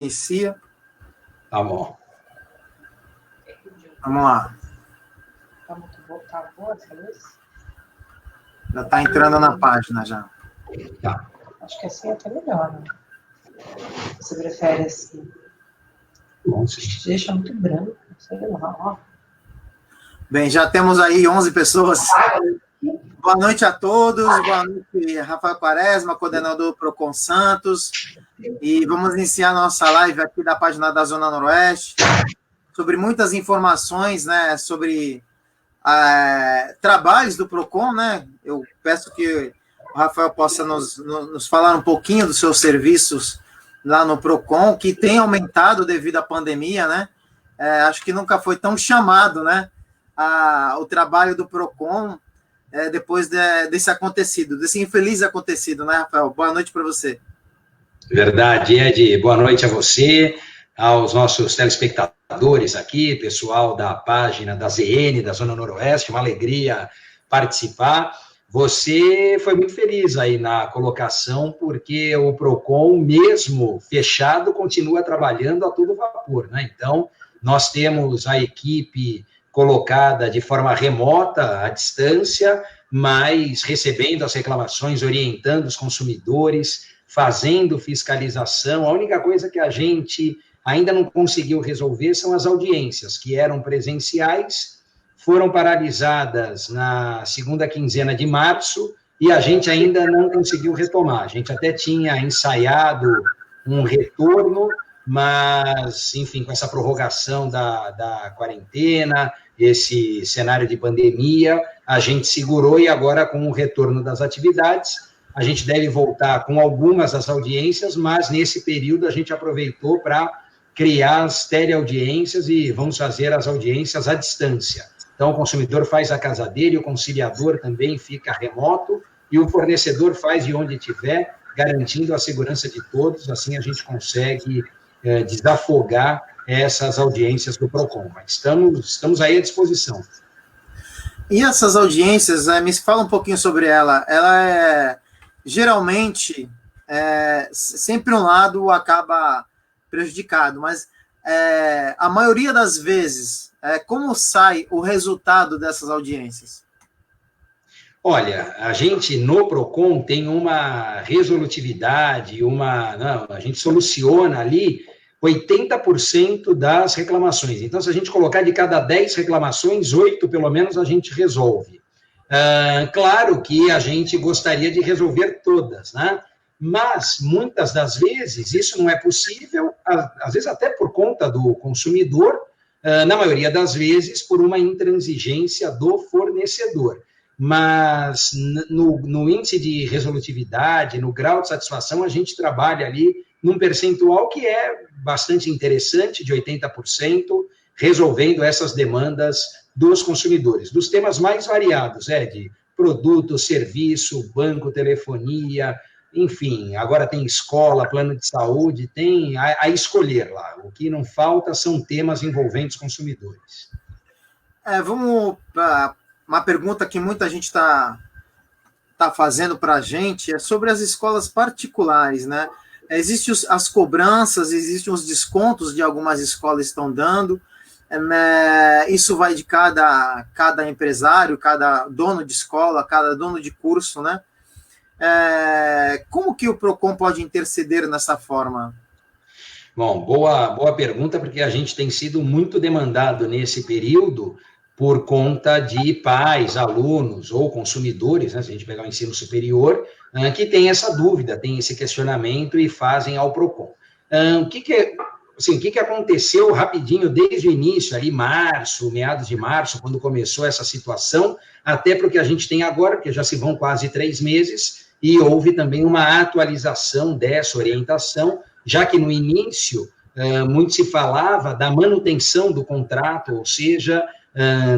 inicia. Tá bom. Vamos lá. Tá boa essa luz? Já está entrando na página já. Tá. Acho que assim é até melhor, né? Você prefere assim? Bom, sim. Deixa muito branco, sei lá, ó. Bem, já temos aí 11 pessoas. Boa noite a todos. Boa noite, Rafael Quaresma, coordenador do Procon Santos. E vamos iniciar nossa live aqui da página da Zona Noroeste, sobre muitas informações, né, sobre trabalhos do Procon, né? Eu peço que o Rafael possa nos falar um pouquinho dos seus serviços lá no Procon, que tem aumentado devido à pandemia, né? Acho que nunca foi tão chamado, né? O trabalho do Procon depois desse acontecido, desse infeliz acontecido, né, Rafael? Boa noite para você. Verdade, Ed. Boa noite a você, aos nossos telespectadores aqui, pessoal da página da ZN, da Zona Noroeste, uma alegria participar. Você foi muito feliz aí na colocação, porque o Procon, mesmo fechado, continua trabalhando a todo vapor, né? Então, nós temos a equipe colocada de forma remota, à distância, mas recebendo as reclamações, orientando os consumidores, fazendo fiscalização. A única coisa que a gente ainda não conseguiu resolver são as audiências, que eram presenciais, foram paralisadas na segunda quinzena de março, e a gente ainda não conseguiu retomar. A gente até tinha ensaiado um retorno, mas, enfim, com essa prorrogação da quarentena, esse cenário de pandemia, a gente segurou, e agora, com o retorno das atividades, a gente deve voltar com algumas das audiências, mas nesse período a gente aproveitou para criar as teleaudiências e vamos fazer as audiências à distância. Então, o consumidor faz a casa dele, o conciliador também fica remoto e o fornecedor faz de onde estiver, garantindo a segurança de todos. Assim a gente consegue desafogar essas audiências do Procon. Mas estamos aí à disposição. E essas audiências, me fala um pouquinho sobre ela. Ela geralmente, sempre um lado acaba prejudicado, mas a maioria das vezes, como sai o resultado dessas audiências? Olha, a gente no Procon tem uma resolutividade, a gente soluciona ali 80% das reclamações. Então, se a gente colocar de cada 10 reclamações, 8 pelo menos a gente resolve. Claro que a gente gostaria de resolver todas, né? Mas, muitas das vezes, isso não é possível, às vezes até por conta do consumidor, na maioria das vezes, por uma intransigência do fornecedor. Mas, no índice de resolutividade, no grau de satisfação, a gente trabalha ali num percentual que é bastante interessante, de 80%, resolvendo essas demandas dos consumidores, dos temas mais variados, de produto, serviço, banco, telefonia, enfim, agora tem escola, plano de saúde, tem a escolher lá. O que não falta são temas envolvendo os consumidores. Vamos para uma pergunta que muita gente está fazendo para a gente, é sobre as escolas particulares, né? Existem as cobranças, existem os descontos de algumas escolas estão dando, isso vai de cada empresário, cada dono de escola, cada dono de curso, né? Como que o Procon pode interceder nessa forma? Bom, boa pergunta, porque a gente tem sido muito demandado nesse período por conta de pais, alunos ou consumidores, né, se a gente pegar o ensino superior, que tem essa dúvida, tem esse questionamento e fazem ao Procon. O que aconteceu rapidinho desde o início, ali meados de março, quando começou essa situação, até porque a gente tem agora, porque já se vão quase 3 meses, e houve também uma atualização dessa orientação, já que no início muito se falava da manutenção do contrato, ou seja,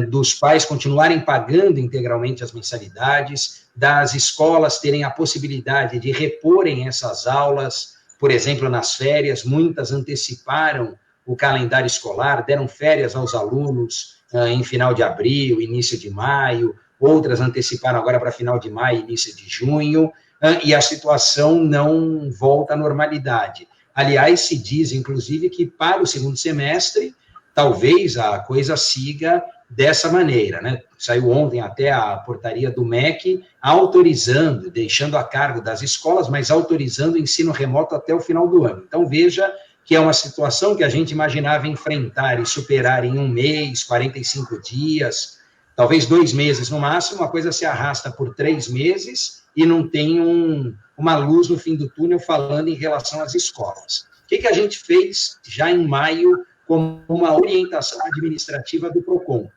dos pais continuarem pagando integralmente as mensalidades, das escolas terem a possibilidade de reporem essas aulas, por exemplo, nas férias. Muitas anteciparam o calendário escolar, deram férias aos alunos em final de abril, início de maio, outras anteciparam agora para final de maio, início de junho, e a situação não volta à normalidade. Aliás, se diz, inclusive, que para o segundo semestre, talvez a coisa siga dessa maneira, né? Saiu ontem até a portaria do MEC autorizando, deixando a cargo das escolas, mas autorizando o ensino remoto até o final do ano. Então, veja que é uma situação que a gente imaginava enfrentar e superar em 1 mês, 45 dias, talvez 2 meses no máximo, a coisa se arrasta por 3 meses e não tem uma luz no fim do túnel falando em relação às escolas. O que a gente fez já em maio como uma orientação administrativa do PROCON?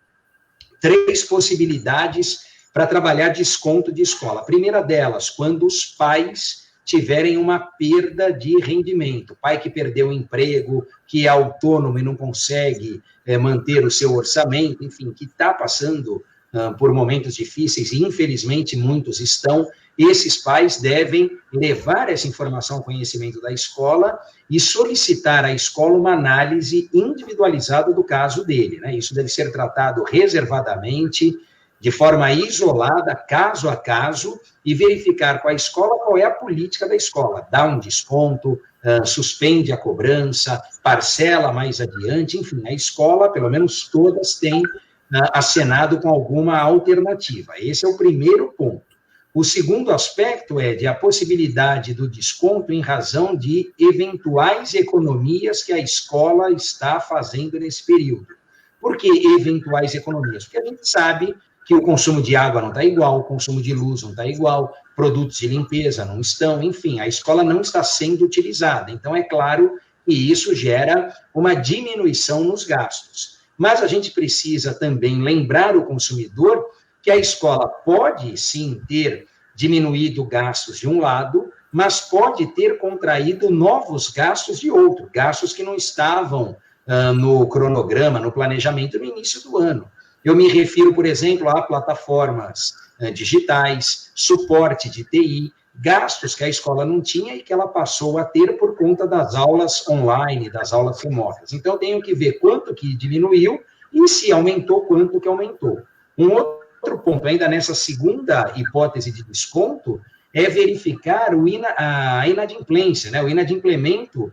3 possibilidades para trabalhar desconto de escola. A primeira delas, quando os pais tiverem uma perda de rendimento. Pai que perdeu o emprego, que é autônomo e não consegue manter o seu orçamento, enfim, que está passando por momentos difíceis, e infelizmente muitos estão, esses pais devem levar essa informação ao conhecimento da escola e solicitar à escola uma análise individualizada do caso dele, né? Isso deve ser tratado reservadamente, de forma isolada, caso a caso, e verificar com a escola qual é a política da escola. Dá um desconto, suspende a cobrança, parcela mais adiante, enfim, a escola, pelo menos todas, têm acenado com alguma alternativa. Esse é o primeiro ponto. O segundo aspecto é de a possibilidade do desconto em razão de eventuais economias que a escola está fazendo nesse período. Por que eventuais economias? Porque a gente sabe que o consumo de água não está igual, o consumo de luz não está igual, produtos de limpeza não estão, enfim, a escola não está sendo utilizada. Então, é claro que isso gera uma diminuição nos gastos. Mas a gente precisa também lembrar o consumidor que a escola pode, sim, ter diminuído gastos de um lado, mas pode ter contraído novos gastos de outro, gastos que não estavam no cronograma, no planejamento no início do ano. Eu me refiro, por exemplo, a plataformas digitais, suporte de TI, gastos que a escola não tinha e que ela passou a ter por conta das aulas online, das aulas remotas. Então, eu tenho que ver quanto que diminuiu e se aumentou, quanto que aumentou. Um outro ponto, ainda nessa segunda hipótese de desconto, é verificar a inadimplência, né? O inadimplemento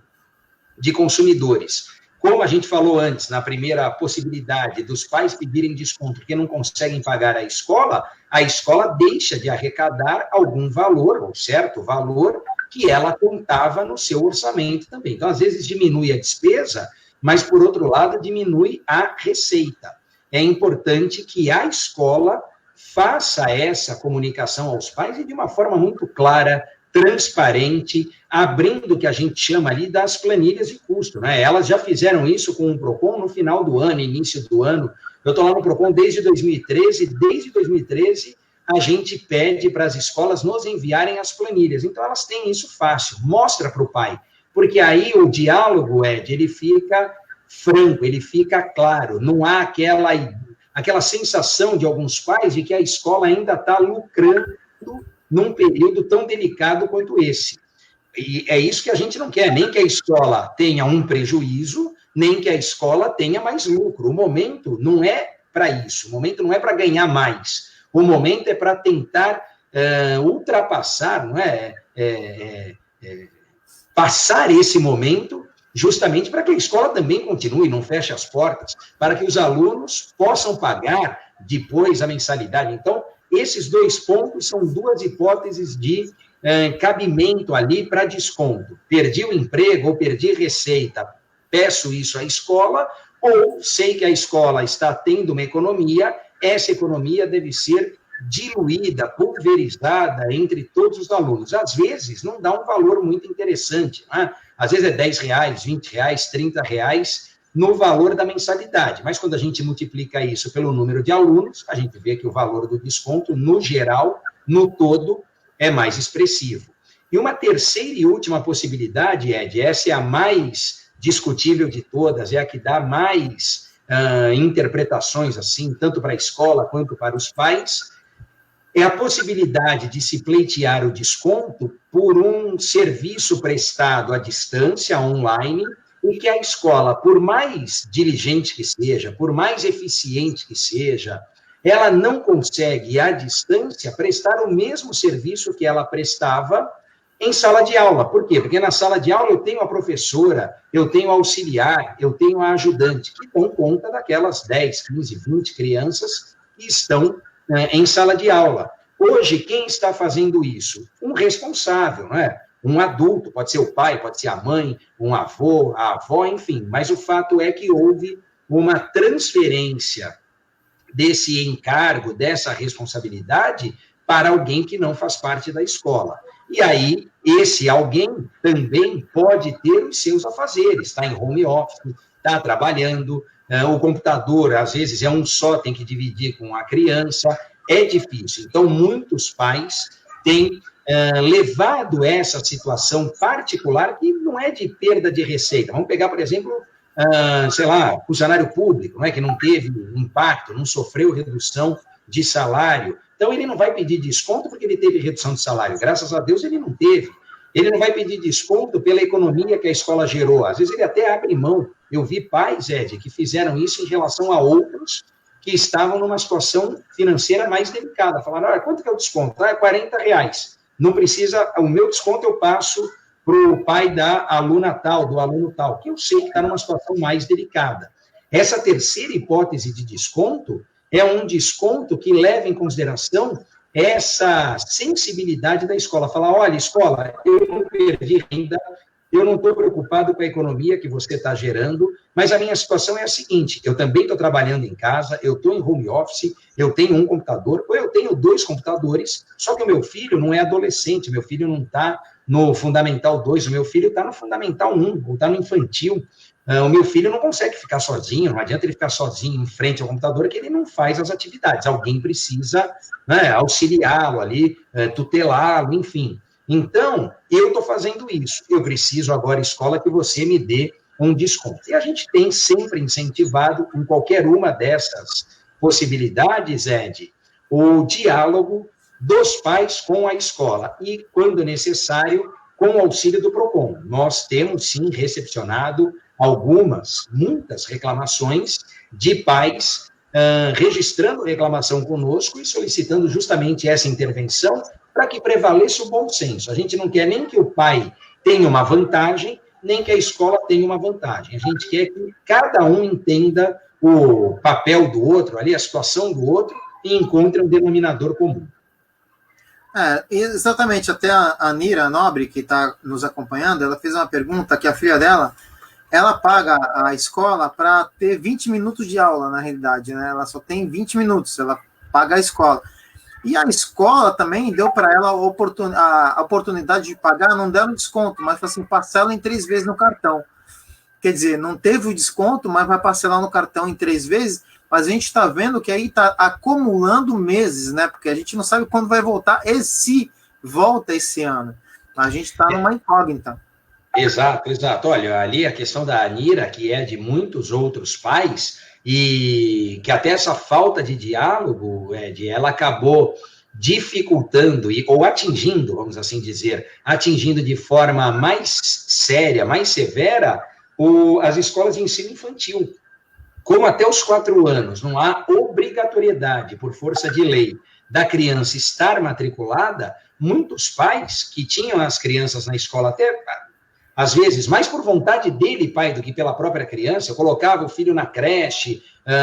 de consumidores. Como a gente falou antes, na primeira possibilidade dos pais pedirem desconto porque não conseguem pagar a escola deixa de arrecadar algum valor, ou certo valor, que ela contava no seu orçamento também. Então, às vezes, diminui a despesa, mas, por outro lado, diminui a receita. É importante que a escola faça essa comunicação aos pais e de uma forma muito clara, transparente, abrindo o que a gente chama ali das planilhas de custo, né? Elas já fizeram isso com o PROCON no final do ano, início do ano. Eu estou lá no PROCON desde 2013, desde 2013 a gente pede para as escolas nos enviarem as planilhas. Então, elas têm isso fácil, mostra para o pai, porque aí o diálogo, Ed, ele fica franco, ele fica claro, não há aquela sensação de alguns pais de que a escola ainda está lucrando num período tão delicado quanto esse. E é isso que a gente não quer, nem que a escola tenha um prejuízo, nem que a escola tenha mais lucro. O momento não é para isso, o momento não é para ganhar mais, o momento é para tentar ultrapassar, não é? Passar esse momento justamente para que a escola também continue, não feche as portas, para que os alunos possam pagar depois a mensalidade. Então, esses 2 pontos são 2 hipóteses de cabimento ali para desconto. Perdi o emprego ou perdi receita, peço isso à escola, ou sei que a escola está tendo uma economia, essa economia deve ser diluída, pulverizada entre todos os alunos. Às vezes, não dá um valor muito interessante, né? Às vezes é R$10, R$20, R$30, no valor da mensalidade. Mas quando a gente multiplica isso pelo número de alunos, a gente vê que o valor do desconto, no geral, no todo, é mais expressivo. E uma terceira e última possibilidade, Ed, essa é a mais discutível de todas, é a que dá mais interpretações, assim, tanto para a escola quanto para os pais, é a possibilidade de se pleitear o desconto por um serviço prestado à distância, online, e que a escola, por mais diligente que seja, por mais eficiente que seja, ela não consegue, à distância, prestar o mesmo serviço que ela prestava em sala de aula. Por quê? Porque na sala de aula eu tenho a professora, eu tenho a auxiliar, eu tenho a ajudante, que dão conta daquelas 10, 15, 20 crianças que estão em sala de aula. Hoje, quem está fazendo isso? Um responsável, não é? Um adulto, pode ser o pai, pode ser a mãe, um avô, a avó, enfim. Mas o fato é que houve uma transferência desse encargo, dessa responsabilidade, para alguém que não faz parte da escola. E aí, esse alguém também pode ter os seus afazeres, está em home office, está trabalhando, o computador, às vezes, é um só, tem que dividir com a criança, é difícil. Então, muitos pais têm levado essa situação particular, que não é de perda de receita. Vamos pegar, por exemplo, sei lá, funcionário público, não é, que não teve impacto, não sofreu redução de salário. Então, ele não vai pedir desconto porque ele teve redução de salário. Graças a Deus, ele não teve. Ele não vai pedir desconto pela economia que a escola gerou. Às vezes, ele até abre mão. Eu vi pais, Ed, que fizeram isso em relação a outros que estavam numa situação financeira mais delicada. Falaram, olha, quanto que é o desconto? É R$40. Não precisa, o meu desconto eu passo para o pai da aluna tal, do aluno tal, que eu sei que está numa situação mais delicada. Essa terceira hipótese de desconto é um desconto que leva em consideração essa sensibilidade da escola. Falar, olha, escola, eu não perdi renda, eu não estou preocupado com a economia que você está gerando, mas a minha situação é a seguinte, eu também estou trabalhando em casa, eu estou em home office, eu tenho um computador, ou eu tenho 2 computadores, só que o meu filho não é adolescente, meu filho não está no Fundamental 2, o meu filho está no Fundamental 1, ou está no infantil. O meu filho não consegue ficar sozinho, não adianta ele ficar sozinho em frente ao computador, que ele não faz as atividades. Alguém precisa, né, auxiliá-lo ali, tutelá-lo, enfim. Então, eu estou fazendo isso. Eu preciso agora, escola, que você me dê um desconto. E a gente tem sempre incentivado, em qualquer uma dessas possibilidades, Ed, o diálogo dos pais com a escola. E, quando necessário, com o auxílio do PROCON. Nós temos, sim, recepcionado muitas reclamações de pais registrando reclamação conosco e solicitando justamente essa intervenção para que prevaleça o bom senso. A gente não quer nem que o pai tenha uma vantagem, nem que a escola tenha uma vantagem. A gente quer que cada um entenda o papel do outro, ali, a situação do outro, e encontre um denominador comum. Exatamente. Até a Nira Nobre, que está nos acompanhando, ela fez uma pergunta que a filha dela, ela paga a escola para ter 20 minutos de aula, na realidade, né? Ela só tem 20 minutos, ela paga a escola. E a escola também deu para ela a oportunidade de pagar, não deram desconto, mas assim, parcela em 3 vezes no cartão. Quer dizer, não teve o desconto, mas vai parcelar no cartão em 3 vezes, mas a gente está vendo que aí está acumulando meses, né? Porque a gente não sabe quando vai voltar, e se volta esse ano. A gente está numa incógnita. Exato. Olha, ali a questão da Anira, que é de muitos outros pais, e que até essa falta de diálogo, Ed, ela acabou dificultando, ou atingindo, vamos assim dizer, atingindo de forma mais séria, mais severa, as escolas de ensino infantil. Como até os 4 anos não há obrigatoriedade, por força de lei, da criança estar matriculada, muitos pais que tinham as crianças na escola até... Às vezes, mais por vontade dele, pai, do que pela própria criança, eu colocava o filho na creche,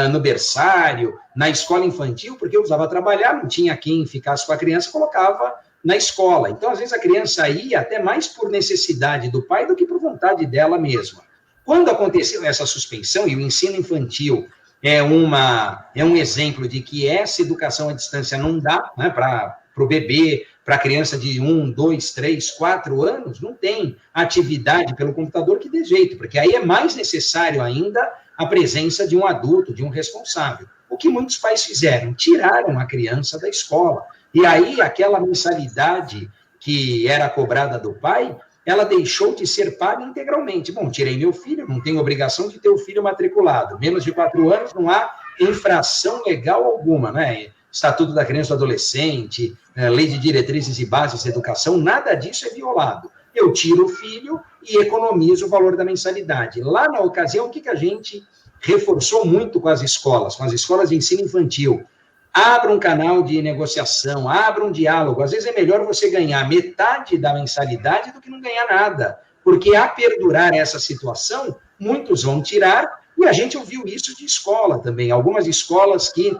no berçário, na escola infantil, porque eu precisava trabalhar, não tinha quem ficasse com a criança, colocava na escola. Então, às vezes, a criança ia até mais por necessidade do pai do que por vontade dela mesma. Quando aconteceu essa suspensão, e o ensino infantil é um exemplo de que essa educação à distância não dá, né, para o bebê, para a criança de 1, 2, 3, 4 anos, não tem atividade pelo computador que dê jeito, porque aí é mais necessário ainda a presença de um adulto, de um responsável. O que muitos pais fizeram? Tiraram a criança da escola. E aí aquela mensalidade que era cobrada do pai, ela deixou de ser paga integralmente. Bom, tirei meu filho, não tenho obrigação de ter o filho matriculado. Menos de 4 anos, não há infração legal alguma, né? Estatuto da Criança e do Adolescente, Lei de Diretrizes e Bases de Educação, nada disso é violado. Eu tiro o filho e economizo o valor da mensalidade. Lá na ocasião, o que a gente reforçou muito com as escolas de ensino infantil? Abra um canal de negociação, abra um diálogo. Às vezes é melhor você ganhar metade da mensalidade do que não ganhar nada, porque a perdurar essa situação, muitos vão tirar, e a gente ouviu isso de escola também. Algumas escolas que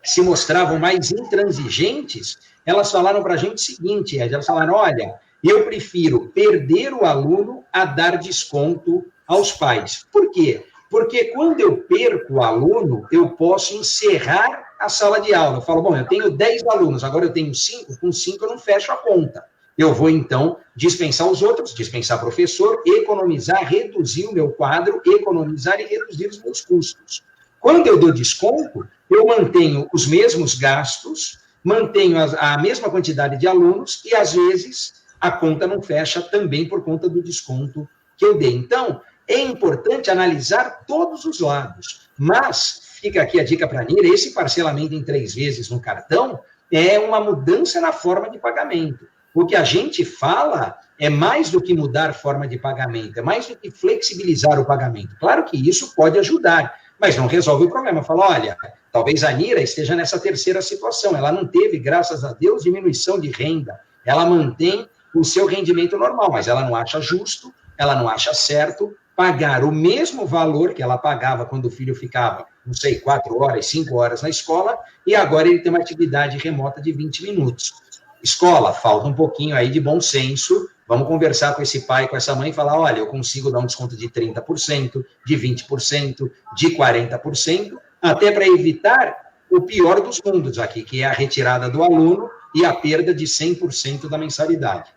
se mostravam mais intransigentes, elas falaram para a gente o seguinte, elas falaram, olha, eu prefiro perder o aluno a dar desconto aos pais. Por quê? Porque quando eu perco o aluno, eu posso encerrar a sala de aula. Eu falo, bom, eu tenho 10 alunos, agora eu tenho 5, com 5 eu não fecho a conta. Eu vou, então, dispensar os outros, dispensar professor, economizar, reduzir o meu quadro, economizar e reduzir os meus custos. Quando eu dou desconto, eu mantenho os mesmos gastos, mantenho a mesma quantidade de alunos e, às vezes, a conta não fecha também por conta do desconto que eu dei. Então, é importante analisar todos os lados, mas fica aqui a dica para a Nira, esse parcelamento em 3 vezes no cartão é uma mudança na forma de pagamento. O que a gente fala é mais do que mudar forma de pagamento, é mais do que flexibilizar o pagamento. Claro que isso pode ajudar, mas não resolve o problema. Fala, olha, talvez a Nira esteja nessa terceira situação, ela não teve, graças a Deus, diminuição de renda, ela mantém o seu rendimento normal, mas ela não acha justo, ela não acha certo pagar o mesmo valor que ela pagava quando o filho ficava, não sei, 4 horas, 5 horas na escola, e agora ele tem uma atividade remota de 20 minutos. Escola, falta um pouquinho aí de bom senso, vamos conversar com esse pai, com essa mãe, e falar, olha, eu consigo dar um desconto de 30%, de 20%, de 40%, até para evitar o pior dos mundos aqui, que é a retirada do aluno e a perda de 100% da mensalidade.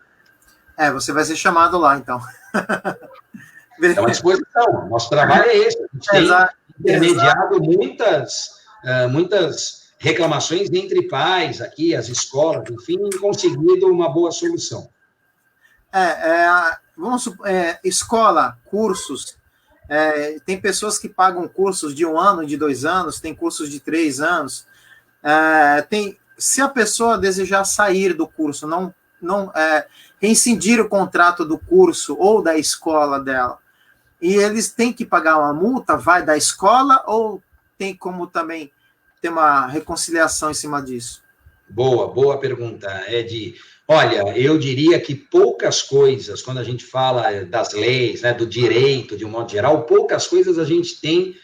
Você vai ser chamado lá, então. É uma disposição. Nosso trabalho é esse. A gente tem intermediado muitas reclamações entre pais aqui, as escolas, enfim, e conseguido uma boa solução. Vamos supor, escola, cursos, tem pessoas que pagam cursos de 1 ano, de 2 anos, tem cursos de 3 anos. Se a pessoa desejar sair do curso, não rescindir o contrato do curso ou da escola dela, e eles têm que pagar uma multa, vai da escola, ou tem como também ter uma reconciliação em cima disso? Boa pergunta, Ed. Olha, eu diria que poucas coisas, quando a gente fala das leis, né, do direito, de um modo geral, poucas coisas a gente tem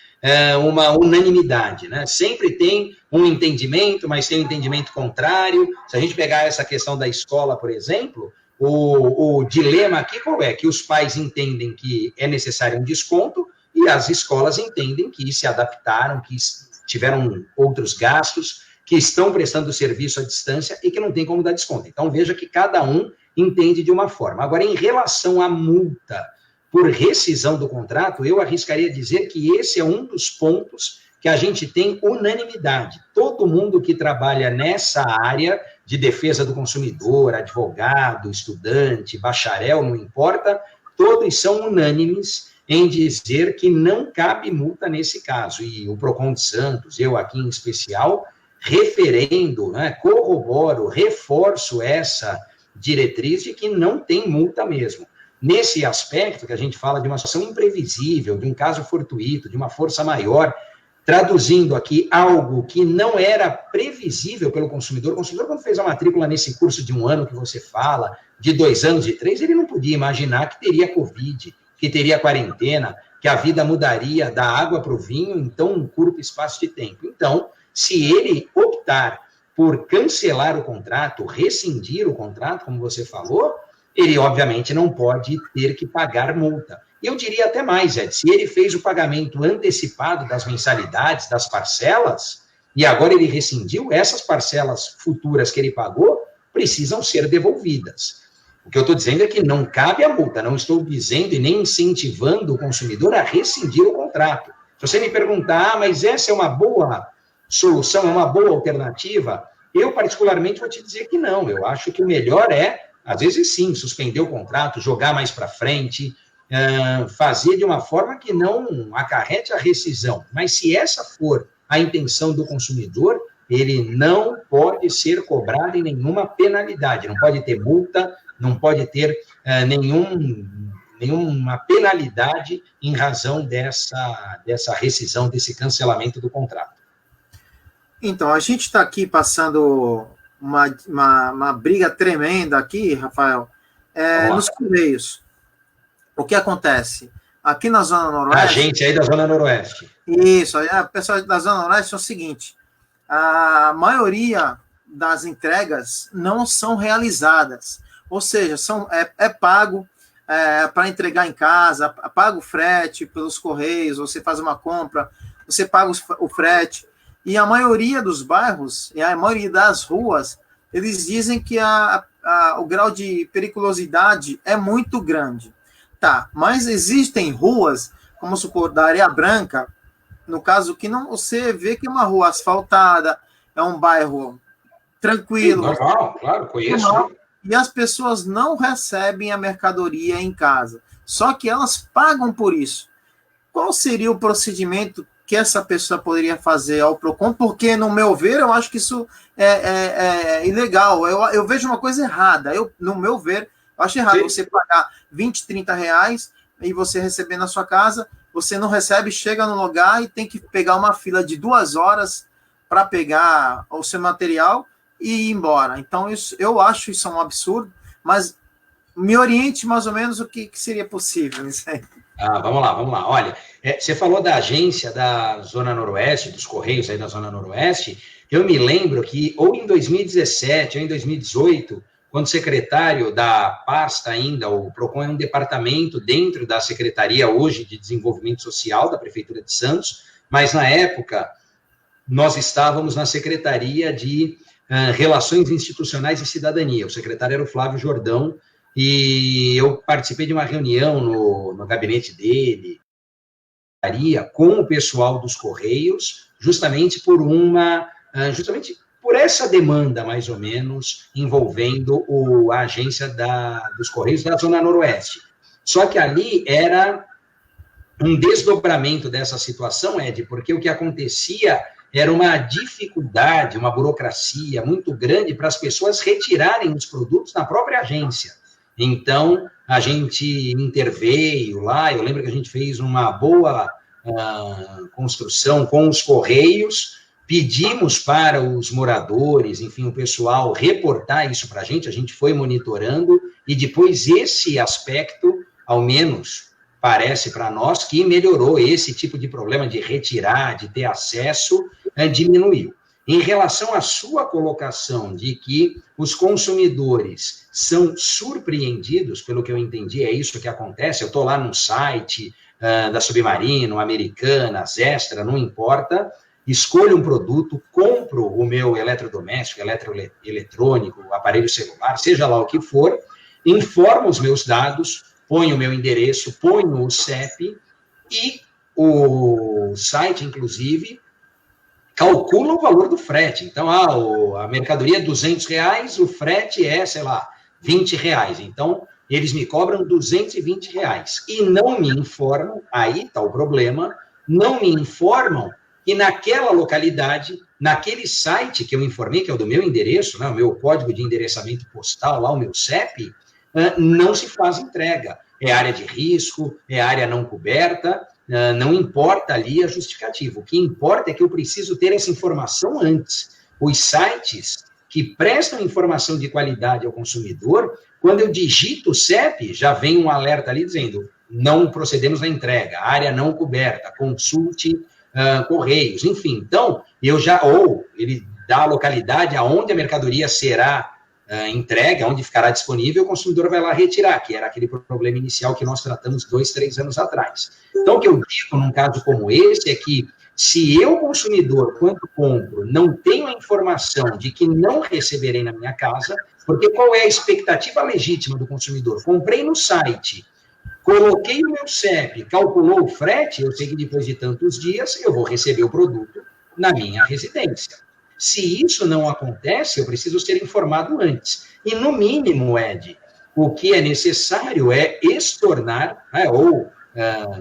uma unanimidade, né? Sempre tem um entendimento, mas tem um entendimento contrário. Se a gente pegar essa questão da escola, por exemplo, o dilema aqui qual é? Que os pais entendem que é necessário um desconto e as escolas entendem que se adaptaram, que tiveram outros gastos, que estão prestando serviço à distância e que não tem como dar desconto. Então, veja que cada um entende de uma forma. Agora, em relação à multa por rescisão do contrato, eu arriscaria dizer que esse é um dos pontos que a gente tem unanimidade. Todo mundo que trabalha nessa área de defesa do consumidor, advogado, estudante, bacharel, não importa, todos são unânimes em dizer que não cabe multa nesse caso. E o Procon de Santos, eu aqui em especial, referendo, né, corroboro, reforço essa diretriz de que não tem multa mesmo. Nesse aspecto que a gente fala de uma situação imprevisível, de um caso fortuito, de uma força maior, traduzindo aqui algo que não era previsível pelo consumidor. O consumidor, quando fez a matrícula nesse curso de 1 ano que você fala, de 2 anos, de 3, ele não podia imaginar que teria Covid, que teria quarentena, que a vida mudaria da água para o vinho em tão curto espaço de tempo. Então, se ele optar por cancelar o contrato, rescindir o contrato, como você falou, ele, obviamente, não pode ter que pagar multa. Eu diria até mais, Ed, se ele fez o pagamento antecipado das mensalidades, das parcelas, e agora ele rescindiu, essas parcelas futuras que ele pagou precisam ser devolvidas. O que eu estou dizendo é que não cabe a multa, não estou dizendo e nem incentivando o consumidor a rescindir o contrato. Se você me perguntar, mas essa é uma boa solução, é uma boa alternativa, eu particularmente vou te dizer que não. Eu acho que o melhor é, às vezes sim, suspender o contrato, jogar mais para frente, fazer de uma forma que não acarrete a rescisão. Mas se essa for a intenção do consumidor, ele não pode ser cobrado em nenhuma penalidade, não pode ter multa, não pode ter nenhuma penalidade em razão dessa rescisão, desse cancelamento do contrato. Então, a gente está aqui passando uma briga tremenda aqui, Rafael, nos Correios. O que acontece? Aqui na Zona Noroeste... A gente aí da Zona Noroeste. Isso, o pessoal da Zona Noroeste é o seguinte, a maioria das entregas não são realizadas, ou seja, é pago para entregar em casa, paga o frete pelos Correios, você faz uma compra, você paga o frete, e a maioria dos bairros, e a maioria das ruas, eles dizem que o grau de periculosidade é muito grande. Tá, mas existem ruas, como supor, da Areia Branca, no caso que não, você vê que é uma rua asfaltada, é um bairro tranquilo. Sim, normal, claro, conheço. Normal, e as pessoas não recebem a mercadoria em casa, só que elas pagam por isso. Qual seria o procedimento que essa pessoa poderia fazer ao PROCON? Porque, no meu ver, eu acho que isso é ilegal. Eu vejo uma coisa errada. No meu ver, eu acho errado. Sim. Você pagar 20, 30 reais e você receber na sua casa, você não recebe, chega no lugar e tem que pegar uma fila de 2 horas para pegar o seu material e ir embora. Então, eu acho isso um absurdo, mas me oriente mais ou menos o que seria possível nisso aí. Vamos lá. Olha, você falou da agência da Zona Noroeste, dos Correios aí da Zona Noroeste. Eu me lembro que, ou em 2017, ou em 2018, quando secretário da pasta ainda, o PROCON é um departamento dentro da Secretaria hoje de Desenvolvimento Social da Prefeitura de Santos, mas na época nós estávamos na Secretaria de Relações Institucionais e Cidadania. O secretário era o Flávio Jordão, e eu participei de uma reunião no gabinete dele, com o pessoal dos Correios, justamente por essa demanda, mais ou menos, envolvendo a agência dos Correios da Zona Noroeste. Só que ali era um desdobramento dessa situação, Ed, porque o que acontecia era uma dificuldade, uma burocracia muito grande para as pessoas retirarem os produtos na própria agência. Então, a gente interveio lá, eu lembro que a gente fez uma boa construção com os Correios, pedimos para os moradores, enfim, o pessoal, reportar isso para a gente foi monitorando, e depois esse aspecto, ao menos, parece para nós que melhorou esse tipo de problema de retirar, de ter acesso, diminuiu. Em relação à sua colocação de que os consumidores são surpreendidos, pelo que eu entendi, é isso que acontece, eu estou lá no site da Submarino, Americanas, Extra, não importa, escolho um produto, compro o meu eletrodoméstico, eletrônico, aparelho celular, seja lá o que for, informo os meus dados, ponho o meu endereço, ponho o CEP e o site, inclusive, calcula o valor do frete. Então, a mercadoria é R$200, o frete é, sei lá, R$20. Então, eles me cobram R$220 e não me informam, aí está o problema, não me informam que naquela localidade, naquele site que eu informei, que é o do meu endereço, né, o meu código de endereçamento postal, lá o meu CEP, não se faz entrega. É área de risco, é área não coberta, não importa ali a justificativa. O que importa é que eu preciso ter essa informação antes. Os sites que prestam informação de qualidade ao consumidor, quando eu digito o CEP, já vem um alerta ali dizendo, não procedemos na entrega, área não coberta, consulte Correios, enfim. Então, ele dá a localidade aonde a mercadoria será entregue, onde ficará disponível, o consumidor vai lá retirar, que era aquele problema inicial que nós tratamos 2, 3 anos atrás. Então, o que eu digo num caso como esse é que se eu, consumidor, quando compro, não tenho a informação de que não receberei na minha casa, porque qual é a expectativa legítima do consumidor? Comprei no site, coloquei o meu CEP, calculou o frete, eu sei que depois de tantos dias eu vou receber o produto na minha residência. Se isso não acontece, eu preciso ser informado antes. E, no mínimo, Ed, o que é necessário é estornar, ou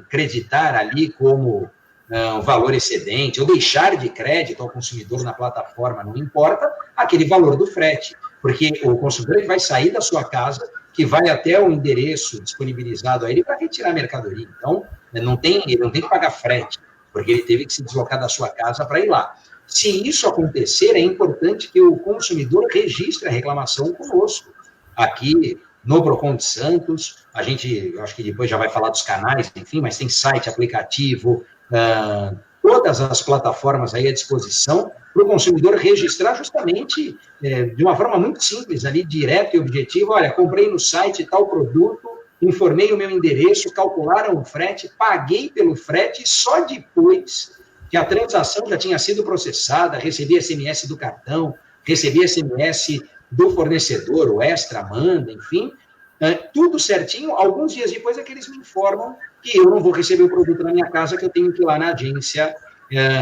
creditar ali como um valor excedente, ou deixar de crédito ao consumidor na plataforma, não importa, aquele valor do frete. Porque o consumidor ele vai sair da sua casa, que vai até o endereço disponibilizado a ele para retirar a mercadoria. Então, ele não tem que pagar frete, porque ele teve que se deslocar da sua casa para ir lá. Se isso acontecer, é importante que o consumidor registre a reclamação conosco. Aqui no Procon de Santos, a gente, acho que depois já vai falar dos canais, enfim, mas tem site, aplicativo, todas as plataformas aí à disposição para o consumidor registrar justamente de uma forma muito simples, ali, direta e objetiva. Olha, comprei no site tal produto, informei o meu endereço, calcularam o frete, paguei pelo frete, e só depois que a transação já tinha sido processada, recebi SMS do cartão, recebi SMS do fornecedor, o Extra manda, enfim, tudo certinho. Alguns dias depois é que eles me informam que eu não vou receber o produto na minha casa, que eu tenho que ir lá na agência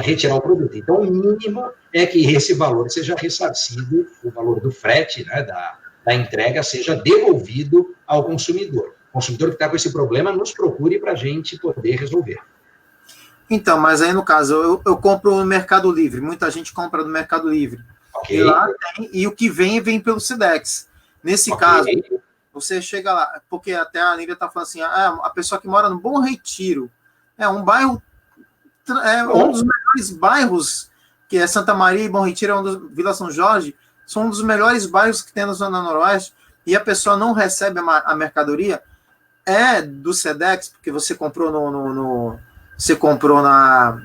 retirar o produto. Então, o mínimo é que esse valor seja ressarcido, o valor do frete, né, da entrega, seja devolvido ao consumidor. O consumidor que está com esse problema, nos procure para a gente poder resolver. Então, mas aí no caso, eu compro no Mercado Livre, muita gente compra no Mercado Livre. Okay. E lá tem, e o que vem pelo Sedex. Nesse caso, você chega lá, porque até a Lívia está falando assim, a pessoa que mora no Bom Retiro, um bairro, um dos melhores bairros, que é Santa Maria e Bom Retiro, Vila São Jorge, são um dos melhores bairros que tem na Zona Noroeste, e a pessoa não recebe a mercadoria, do Sedex, porque você comprou no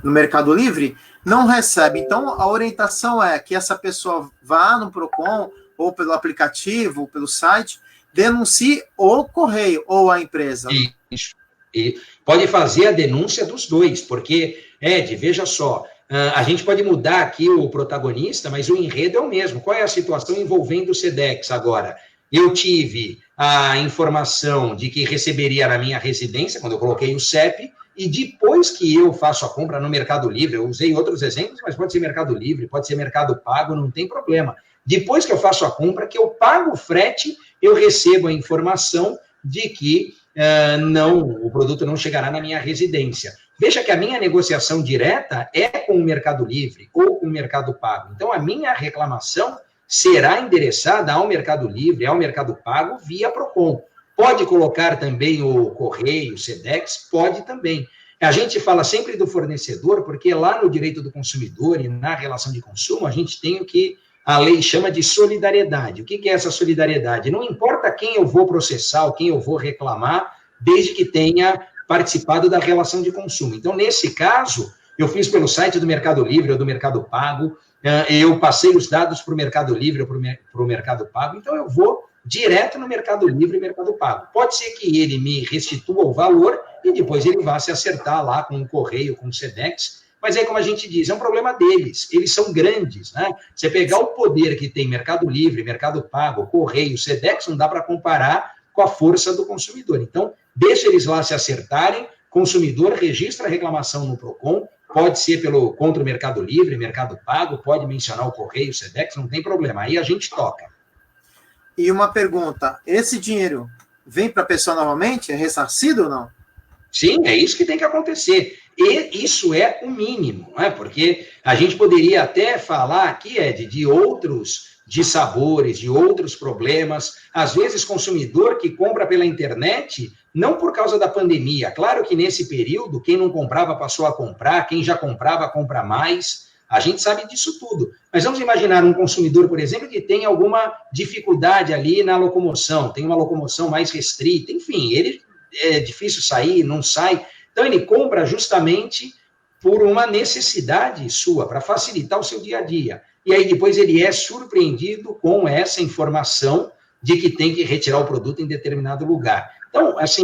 Mercado Livre, não recebe. Então, a orientação é que essa pessoa vá no Procon, ou pelo aplicativo, ou pelo site, denuncie o correio ou a empresa. Isso. E pode fazer a denúncia dos dois, porque, Ed, veja só, a gente pode mudar aqui o protagonista, mas o enredo é o mesmo. Qual é a situação envolvendo o Sedex agora? Eu tive a informação de que receberia na minha residência, quando eu coloquei o CEP, e depois que eu faço a compra no Mercado Livre, eu usei outros exemplos, mas pode ser Mercado Livre, pode ser Mercado Pago, não tem problema. Depois que eu faço a compra, que eu pago o frete, eu recebo a informação de que o produto não chegará na minha residência. Veja que a minha negociação direta é com o Mercado Livre ou com o Mercado Pago. Então, a minha reclamação será endereçada ao Mercado Livre, ao Mercado Pago, via Procon. Pode colocar também o correio, o Sedex, pode também. A gente fala sempre do fornecedor, porque lá no direito do consumidor e na relação de consumo, a gente tem o que a lei chama de solidariedade. O que é essa solidariedade? Não importa quem eu vou processar ou quem eu vou reclamar, desde que tenha participado da relação de consumo. Então, nesse caso, eu fiz pelo site do Mercado Livre ou do Mercado Pago, eu passei os dados para o Mercado Livre ou para o Mercado Pago, então eu vou direto no Mercado Livre e Mercado Pago. Pode ser que ele me restitua o valor e depois ele vá se acertar lá com o correio, com o Sedex, mas aí, como a gente diz, é um problema deles, eles são grandes, né? Você pegar o poder que tem Mercado Livre, Mercado Pago, Correio, Sedex, não dá para comparar com a força do consumidor. Então, deixa eles lá se acertarem, consumidor registra a reclamação no Procon, pode ser contra o Mercado Livre, Mercado Pago, pode mencionar o Correio, Sedex, não tem problema, aí a gente toca. E uma pergunta, esse dinheiro vem para a pessoa novamente? É ressarcido ou não? Sim, é isso que tem que acontecer. E isso é o mínimo, não é? Porque a gente poderia até falar aqui, Ed, de outros dissabores, de outros problemas. Às vezes, consumidor que compra pela internet, não por causa da pandemia. Claro que nesse período, quem não comprava passou a comprar, quem já comprava, compra mais. A gente sabe disso tudo. Mas vamos imaginar um consumidor, por exemplo, que tem alguma dificuldade ali na locomoção, tem uma locomoção mais restrita, enfim, ele é difícil sair, não sai. Então, ele compra justamente por uma necessidade sua, para facilitar o seu dia a dia. E aí, depois, ele é surpreendido com essa informação de que tem que retirar o produto em determinado lugar. Então, assim,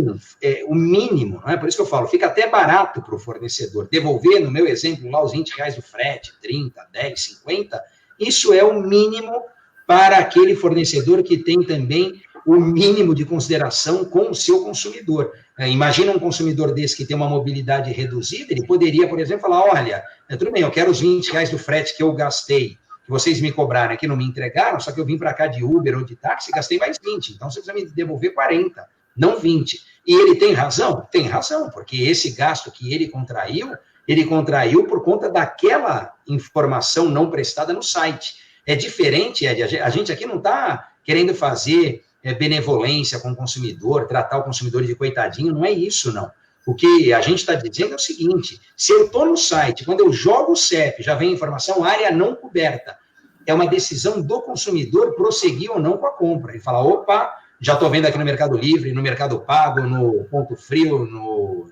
o mínimo, não é? Por isso que eu falo, fica até barato para o fornecedor. Devolver, no meu exemplo, lá os R$20 do frete, 30, 10, 50, isso é o mínimo para aquele fornecedor que tem também o mínimo de consideração com o seu consumidor. Imagina um consumidor desse que tem uma mobilidade reduzida, ele poderia, por exemplo, falar, olha, tudo bem, eu quero os R$20 do frete que eu gastei, que vocês me cobraram aqui, não me entregaram, só que eu vim para cá de Uber ou de táxi e gastei mais 20, então você precisa me devolver 40, não 20. E ele tem razão? Tem razão, porque esse gasto que ele contraiu por conta daquela informação não prestada no site. É diferente, Ed, a gente aqui não está querendo fazer benevolência com o consumidor, tratar o consumidor de coitadinho, não é isso, não. O que a gente está dizendo é o seguinte, se eu estou no site, quando eu jogo o CEP, já vem a informação, área não coberta, é uma decisão do consumidor prosseguir ou não com a compra. Ele fala, opa, já estou vendo aqui no Mercado Livre, no Mercado Pago, no Ponto Frio,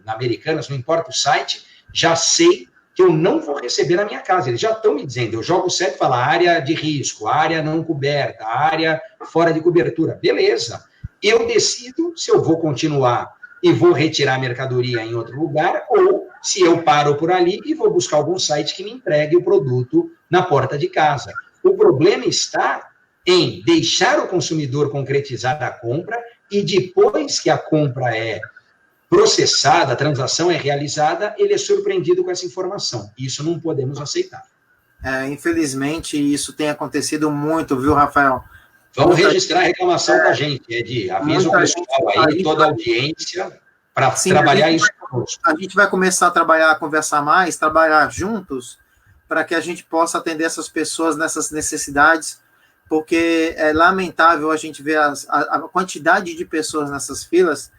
na Americanas, não importa o site, já sei que eu não vou receber na minha casa. Eles já estão me dizendo, eu jogo o CEP e falo, área de risco, área não coberta, área fora de cobertura. Beleza. Eu decido se eu vou continuar e vou retirar a mercadoria em outro lugar, ou se eu paro por ali e vou buscar algum site que me entregue o produto na porta de casa. O problema está em deixar o consumidor concretizar a compra e depois que a compra é processada, a transação é realizada, ele é surpreendido com essa informação. Isso não podemos aceitar. Infelizmente, isso tem acontecido muito, viu, Rafael? Vamos registrar a reclamação da gente, Ed. Avisa o pessoal aí, toda a audiência, para trabalhar isso conosco. A gente vai começar a trabalhar, a conversar mais, trabalhar juntos, para que a gente possa atender essas pessoas nessas necessidades, porque é lamentável a gente ver a quantidade de pessoas nessas filas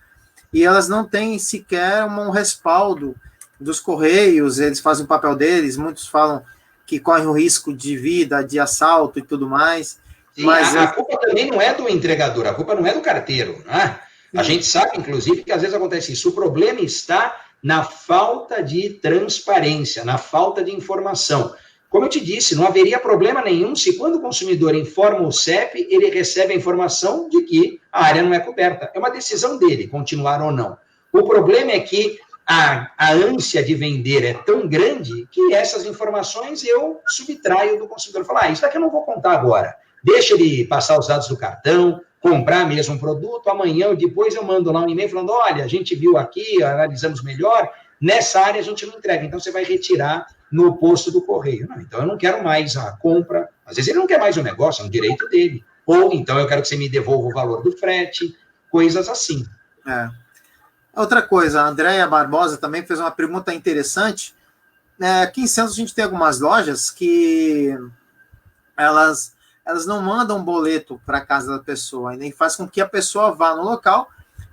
e elas não têm sequer um respaldo dos Correios, eles fazem o papel deles, muitos falam que correm o risco de vida, de assalto e tudo mais. Sim, mas a culpa também não é do entregador, a culpa não é do carteiro, né? A gente sabe, inclusive, que às vezes acontece isso. O problema está na falta de transparência, na falta de informação. Como eu te disse, não haveria problema nenhum se quando o consumidor informa o CEP, ele recebe a informação de que a área não é coberta. É uma decisão dele, continuar ou não. O problema é que a ânsia de vender é tão grande que essas informações eu subtraio do consumidor. Falar, isso daqui eu não vou contar agora. Deixa ele passar os dados do cartão, comprar mesmo um produto, amanhã ou depois eu mando lá um e-mail falando, olha, a gente viu aqui, analisamos melhor, nessa área a gente não entrega, então você vai retirar no posto do correio. Não, então eu não quero mais a compra, às vezes ele não quer mais o negócio, é um direito dele. Ou então eu quero que você me devolva o valor do frete, coisas assim. Outra coisa, a Andréia Barbosa também fez uma pergunta interessante. Aqui em Santos a gente tem algumas lojas que elas não mandam um boleto para a casa da pessoa, e nem faz com que a pessoa vá no local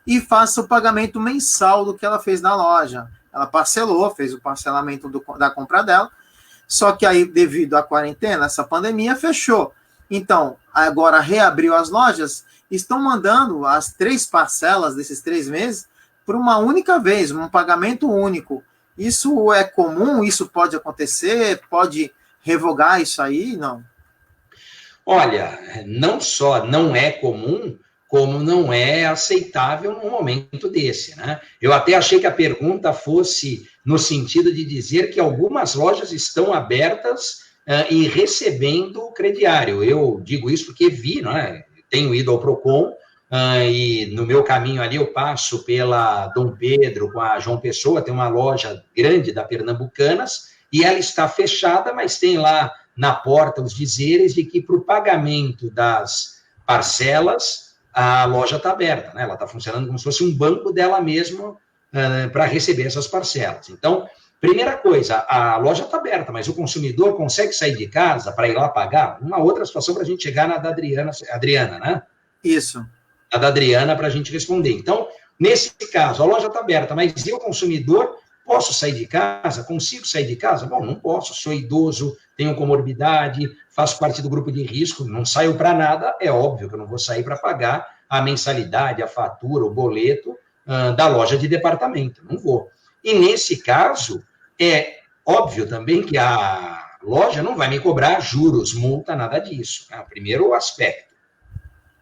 e faça o pagamento mensal do que ela fez na loja. Ela parcelou, fez o parcelamento da compra dela, só que aí, devido à quarentena, essa pandemia, fechou. Então, agora reabriu as lojas, estão mandando as 3 parcelas desses 3 meses por uma única vez, um pagamento único. Isso é comum? Isso pode acontecer? Pode revogar isso aí? Não. Olha, não só não é comum, como não é aceitável num momento desse, né? Eu até achei que a pergunta fosse no sentido de dizer que algumas lojas estão abertas e recebendo o crediário. Eu digo isso porque vi, não é? Tenho ido ao Procon e no meu caminho ali eu passo pela Dom Pedro com a João Pessoa, tem uma loja grande da Pernambucanas e ela está fechada, mas tem lá na porta os dizeres de que para o pagamento das parcelas a loja está aberta, né? Ela está funcionando como se fosse um banco dela mesma para receber essas parcelas. Então, primeira coisa, a loja está aberta, mas o consumidor consegue sair de casa para ir lá pagar? Uma outra situação para a gente chegar na da Adriana, né? Isso. A da Adriana para a gente responder. Então, nesse caso, a loja está aberta, mas eu, consumidor, posso sair de casa? Consigo sair de casa? Bom, não posso, sou idoso, tenho comorbidade, faço parte do grupo de risco, não saio para nada, é óbvio que eu não vou sair para pagar a mensalidade, a fatura, o boleto da loja de departamento, não vou. E nesse caso, é óbvio também que a loja não vai me cobrar juros, multa, nada disso, né? O primeiro aspecto.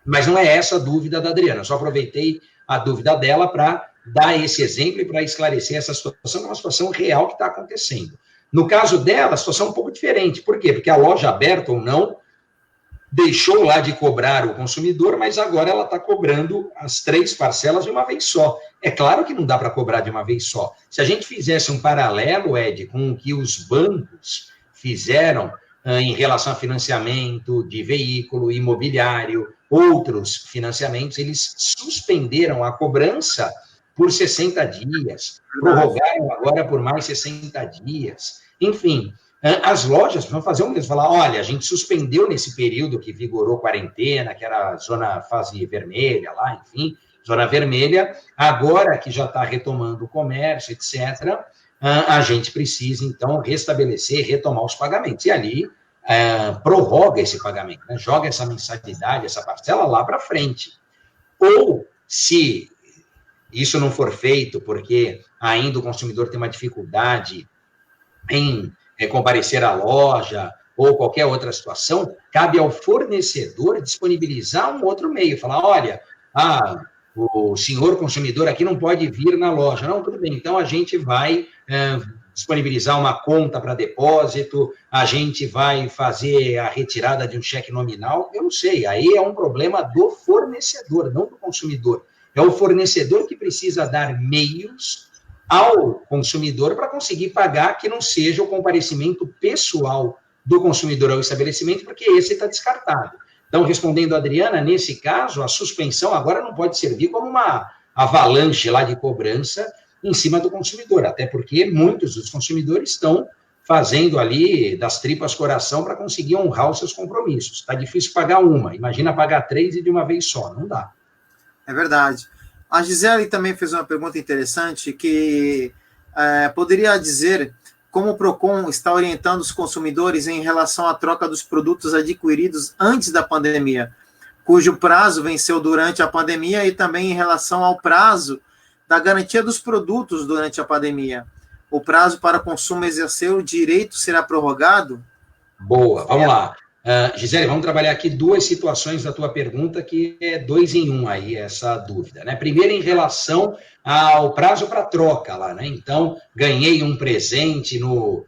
Mas não é essa a dúvida da Adriana, eu só aproveitei a dúvida dela para dar esse exemplo e para esclarecer essa situação, que é uma situação real que está acontecendo. No caso dela, a situação é um pouco diferente. Por quê? Porque a loja aberta ou não deixou lá de cobrar o consumidor, mas agora ela está cobrando as 3 parcelas de uma vez só. É claro que não dá para cobrar de uma vez só. Se a gente fizesse um paralelo, Ed, com o que os bancos fizeram em relação a financiamento de veículo, imobiliário, outros financiamentos, eles suspenderam a cobrança por 60 dias, prorrogaram agora por mais 60 dias. Enfim, as lojas vão fazer o mesmo, falar, olha, a gente suspendeu nesse período que vigorou quarentena, que era a zona fase vermelha lá, enfim, zona vermelha, agora que já está retomando o comércio, etc., a gente precisa, então, restabelecer, retomar os pagamentos. E ali, prorroga esse pagamento, né? Joga essa mensalidade, essa parcela lá para frente. Ou, se isso não for feito, porque ainda o consumidor tem uma dificuldade em comparecer à loja, ou qualquer outra situação, cabe ao fornecedor disponibilizar um outro meio, falar, olha, o senhor consumidor aqui não pode vir na loja. Não, tudo bem, então a gente vai disponibilizar uma conta para depósito, a gente vai fazer a retirada de um cheque nominal, eu não sei, aí é um problema do fornecedor, não do consumidor. É o fornecedor que precisa dar meios ao consumidor para conseguir pagar, que não seja o comparecimento pessoal do consumidor ao estabelecimento, porque esse está descartado. Então, respondendo a Adriana, nesse caso, a suspensão agora não pode servir como uma avalanche lá de cobrança em cima do consumidor, até porque muitos dos consumidores estão fazendo ali das tripas coração para conseguir honrar os seus compromissos. Está difícil pagar uma, imagina pagar 3 e de uma vez só, não dá. É verdade. A Gisele também fez uma pergunta interessante, que poderia dizer como o PROCON está orientando os consumidores em relação à troca dos produtos adquiridos antes da pandemia, cujo prazo venceu durante a pandemia, e também em relação ao prazo da garantia dos produtos durante a pandemia. O prazo para consumo exercer o direito será prorrogado? Boa, vamos lá. Gisele, vamos trabalhar aqui 2 situações da tua pergunta, que é 2 em 1 aí, essa dúvida, né? Primeiro, em relação ao prazo para troca lá, né? Então, ganhei um presente no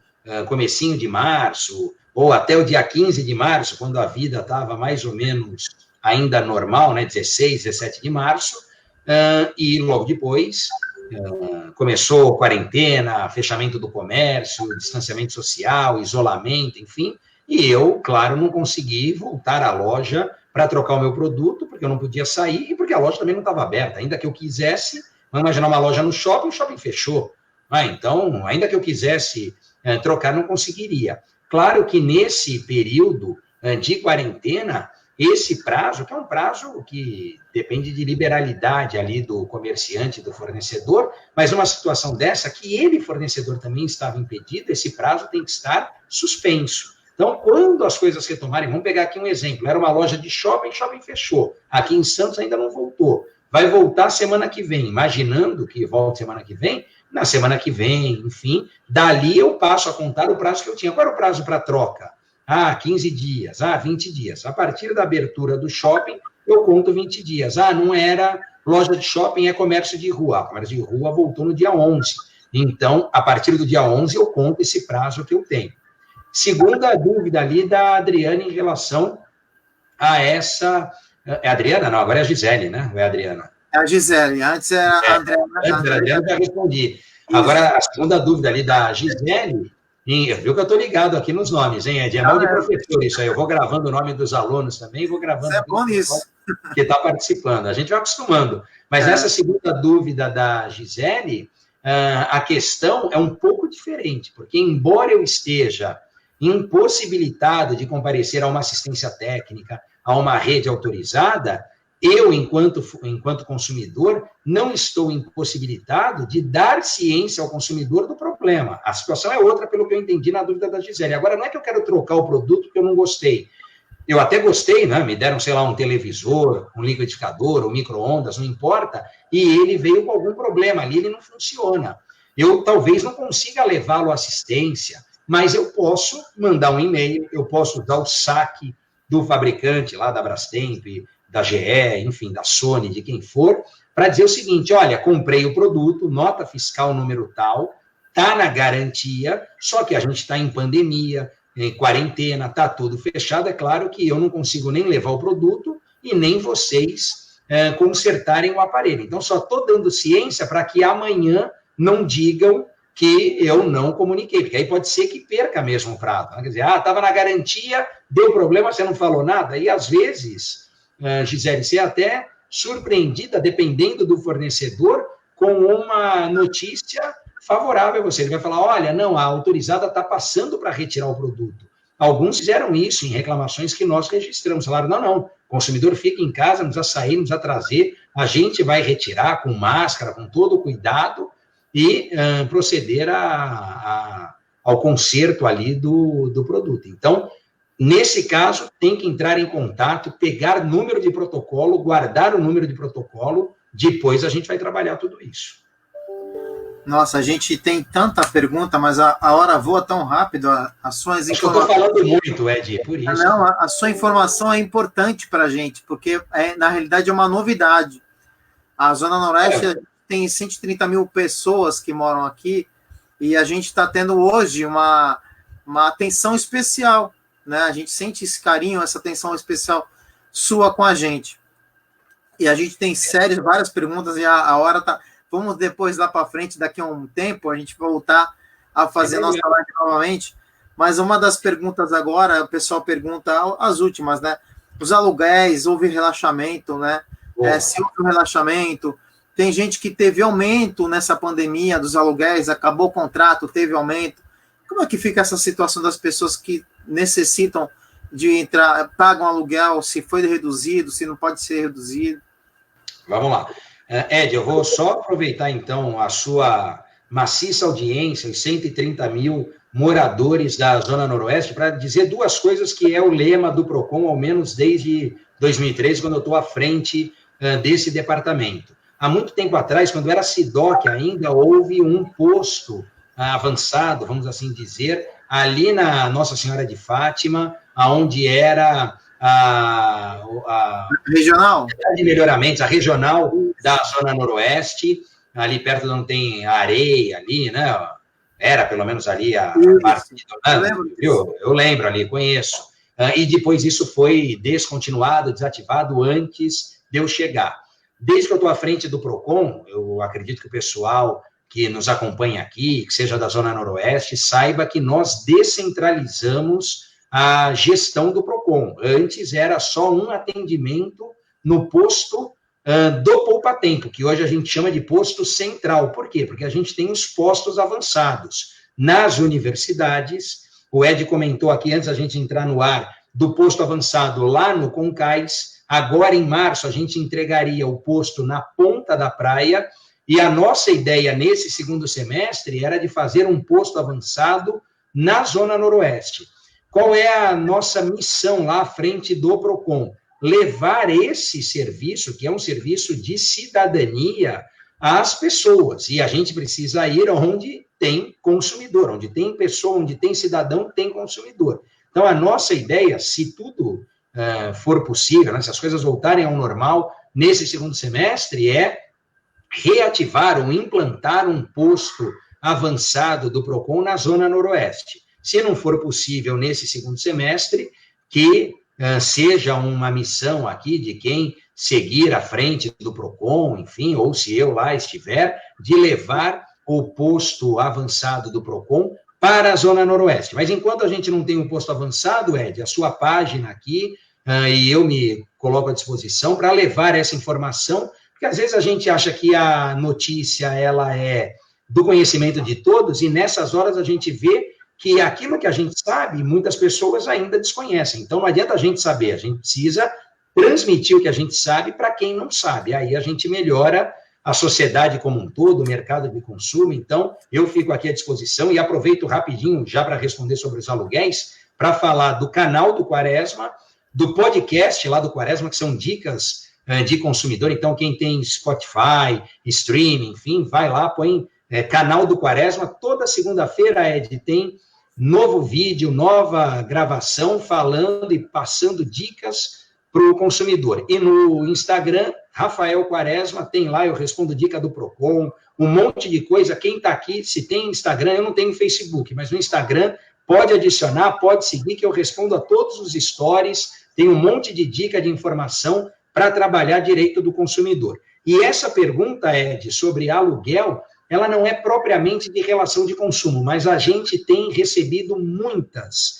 comecinho de março, ou até o dia 15 de março, quando a vida estava mais ou menos ainda normal, né? 16, 17 de março, e logo depois começou quarentena, fechamento do comércio, distanciamento social, isolamento, enfim. E eu, claro, não consegui voltar à loja para trocar o meu produto, porque eu não podia sair e porque a loja também não estava aberta. Ainda que eu quisesse, vamos imaginar uma loja no shopping, o shopping fechou. Então, ainda que eu quisesse trocar, não conseguiria. Claro que nesse período de quarentena, esse prazo, que é um prazo que depende de liberalidade ali do comerciante, do fornecedor, mas uma situação dessa, que ele, fornecedor, também estava impedido, esse prazo tem que estar suspenso. Então, quando as coisas retomarem, vamos pegar aqui um exemplo, era uma loja de shopping, shopping fechou. Aqui em Santos ainda não voltou. Vai voltar semana que vem, imaginando que volte semana que vem, na semana que vem, enfim, dali eu passo a contar o prazo que eu tinha. Qual era o prazo para troca? 15 dias, 20 dias. A partir da abertura do shopping, eu conto 20 dias. Não era loja de shopping, é comércio de rua. Comércio de rua voltou no dia 11. Então, a partir do dia 11, eu conto esse prazo que eu tenho. Segunda dúvida ali da Adriana em relação a essa... É a Adriana? Não, agora é a Gisele, né? Ou é a Adriana? É a Gisele, antes era a Adriana. Antes era a Adriana, já respondi. Isso. Agora, a segunda dúvida ali da Gisele, viu que eu estou ligado aqui nos nomes, hein, Ed? É mal de professor isso aí. Eu vou gravando o nome dos alunos também, vou gravando... É bom isso. Que está participando. A gente vai acostumando. Mas essa segunda dúvida da Gisele, a questão é um pouco diferente, porque embora eu esteja impossibilitado de comparecer a uma assistência técnica, a uma rede autorizada, eu, enquanto consumidor, não estou impossibilitado de dar ciência ao consumidor do problema. A situação é outra, pelo que eu entendi na dúvida da Gisele. Agora, não é que eu quero trocar o produto porque eu não gostei. Eu até gostei, né? Me deram, sei lá, um televisor, um liquidificador, um micro-ondas, não importa, e ele veio com algum problema ali, ele não funciona. Eu talvez não consiga levá-lo à assistência, mas eu posso mandar um e-mail, eu posso dar o saque do fabricante lá da Brastemp, da GE, enfim, da Sony, de quem for, para dizer o seguinte, olha, comprei o produto, nota fiscal número tal, está na garantia, só que a gente está em pandemia, em quarentena, está tudo fechado, é claro que eu não consigo nem levar o produto e nem vocês consertarem o aparelho. Então, só estou dando ciência para que amanhã não digam que eu não comuniquei, porque aí pode ser que perca mesmo o prazo. Né? Quer dizer, estava na garantia, deu problema, você não falou nada. E, às vezes, Gisele, você é até surpreendida, dependendo do fornecedor, com uma notícia favorável a você. Ele vai falar, olha, não, a autorizada está passando para retirar o produto. Alguns fizeram isso em reclamações que nós registramos. Falaram, não, o consumidor fica em casa, não precisa sair, não precisa trazer a gente vai retirar com máscara, com todo o cuidado, e proceder ao conserto ali do produto. Então, nesse caso, tem que entrar em contato, pegar número de protocolo, guardar o número de protocolo, depois a gente vai trabalhar tudo isso. Nossa, a gente tem tanta pergunta, mas a hora voa tão rápido, as suas informações... Eu estou falando muito, Ed, por isso. Não, a sua informação é importante para a gente, porque, na realidade, é uma novidade. A Zona Noroeste tem 130 mil pessoas que moram aqui, e a gente está tendo hoje uma atenção especial, né? A gente sente esse carinho, essa atenção especial sua com a gente. E a gente tem várias perguntas, e a hora está... Vamos depois, lá para frente, daqui a um tempo, a gente voltar a fazer nossa live novamente. Mas uma das perguntas agora, o pessoal pergunta, as últimas, né? Os aluguéis, houve relaxamento, né? Se houve um relaxamento, tem gente que teve aumento nessa pandemia dos aluguéis, acabou o contrato, teve aumento. Como é que fica essa situação das pessoas que necessitam de entrar, pagam aluguel, se foi reduzido, se não pode ser reduzido? Vamos lá. Ed, eu vou só aproveitar, então, a sua maciça audiência, os 130 mil moradores da Zona Noroeste, para dizer duas coisas que é o lema do PROCON, ao menos desde 2013, quando eu estou à frente desse departamento. Há muito tempo atrás, quando era SIDOC ainda, houve um posto avançado, vamos assim dizer, ali na Nossa Senhora de Fátima, onde era a regional de melhoramentos, a regional da Zona Noroeste, ali perto de onde tem a areia ali, né? Era pelo menos ali a parte eu lembro ali, conheço. E depois isso foi descontinuado, desativado antes de eu chegar. Desde que eu estou à frente do PROCON, eu acredito que o pessoal que nos acompanha aqui, que seja da Zona Noroeste, saiba que nós descentralizamos a gestão do PROCON. Antes era só um atendimento no posto do Poupa Tempo, que hoje a gente chama de posto central. Por quê? Porque a gente tem os postos avançados nas universidades. O Ed comentou aqui, antes da gente entrar no ar, do posto avançado lá no Concais. Agora, em março, a gente entregaria o posto na ponta da praia, e a nossa ideia nesse segundo semestre era de fazer um posto avançado na Zona Noroeste. Qual é a nossa missão lá à frente do PROCON? Levar esse serviço, que é um serviço de cidadania, às pessoas. E a gente precisa ir onde tem consumidor, onde tem pessoa, onde tem cidadão, tem consumidor. Então, a nossa ideia, se tudo for possível, né, se as coisas voltarem ao normal, nesse segundo semestre, é reativar ou implantar um posto avançado do PROCON na Zona Noroeste. Se não for possível nesse segundo semestre, que seja uma missão aqui de quem seguir à frente do PROCON, enfim, ou se eu lá estiver, de levar o posto avançado do PROCON para a Zona Noroeste. Mas enquanto a gente não tem um posto avançado, Ed, a sua página aqui, e eu me coloco à disposição para levar essa informação, porque às vezes a gente acha que a notícia ela é do conhecimento de todos, e nessas horas a gente vê que aquilo que a gente sabe, muitas pessoas ainda desconhecem. Então, não adianta a gente saber, a gente precisa transmitir o que a gente sabe para quem não sabe. Aí a gente melhora a sociedade como um todo, o mercado de consumo. Então, eu fico aqui à disposição e aproveito rapidinho, já para responder sobre os aluguéis, para falar do canal do Quaresma, do podcast lá do Quaresma, que são dicas de consumidor. Então, quem tem Spotify, streaming, enfim, vai lá, põe canal do Quaresma. Toda segunda-feira, Ed, tem novo vídeo, nova gravação, falando e passando dicas para o consumidor. E no Instagram, Rafael Quaresma, tem lá, eu respondo dica do PROCON, um monte de coisa. Quem está aqui, se tem Instagram, eu não tenho Facebook, mas no Instagram, pode adicionar, pode seguir, que eu respondo a todos os stories, tem um monte de dica de informação para trabalhar direito do consumidor. E essa pergunta, Ed, sobre aluguel, ela não é propriamente de relação de consumo, mas a gente tem recebido muitas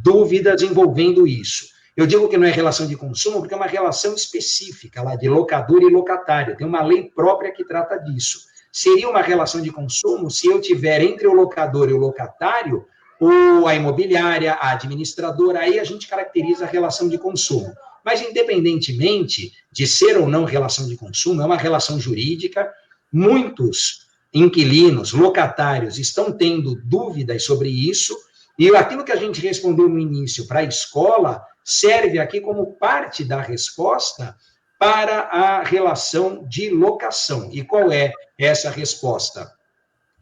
dúvidas envolvendo isso. Eu digo que não é relação de consumo porque é uma relação específica, lá de locador e locatário. Tem uma lei própria que trata disso. Seria uma relação de consumo se eu tiver entre o locador e o locatário, ou a imobiliária, a administradora, aí a gente caracteriza a relação de consumo. Mas, independentemente de ser ou não relação de consumo, é uma relação jurídica. Muitos inquilinos, locatários, estão tendo dúvidas sobre isso, e aquilo que a gente respondeu no início para a escola serve aqui como parte da resposta para a relação de locação. E qual é essa resposta?